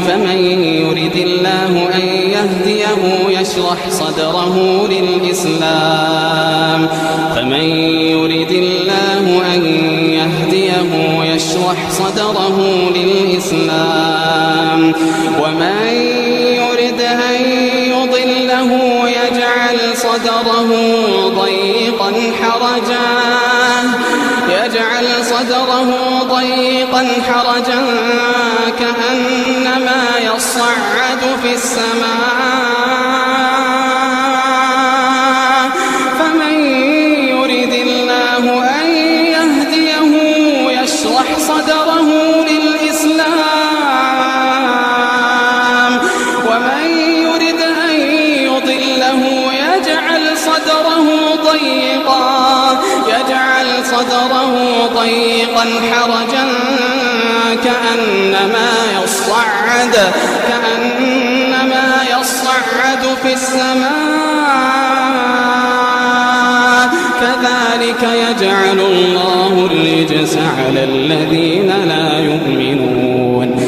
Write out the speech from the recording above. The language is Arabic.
فمن يرد الله أن يهديه يشرح صدره للإسلام ومن يرد أن يضله يجعل صدره ضيقا حرجا كأنما يصعد في السماء فمن يرد الله أن يهديه يشرح صدره للإسلام ومن يرد أن يضله يجعل صدره ضيقا حرجا كأنما يصعد في السماء كذلك يجعل الله الرجس على الذين لا